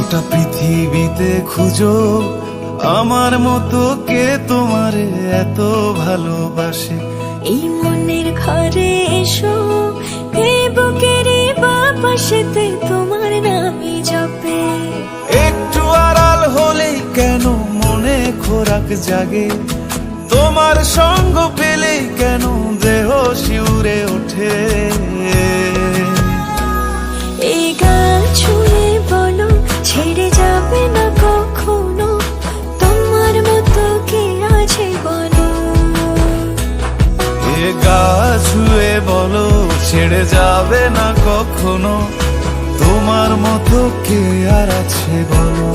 গোটা পৃথিবীতে খুঁজো আমার মতো কে তোমারে এত ভালোবাসে। এই মনের ঘরে এসো, এই বুকের বাপাশেতে তোমার নামই জপে। একটু আড়াল হলেই কেন মনে খোরাক জাগে, তোমার সঙ্গ পেলেই কেন দেহ শিউরে ওঠে। এই গান ছুঁয়ে বলো ছেড়ে যাবে না কখনো, তোমার মতো কে আছে বলো। এ গা ছুঁয়ে বলো ছেড়ে যাবে না কখনো, তোমার মতো কে আর আছে বলো।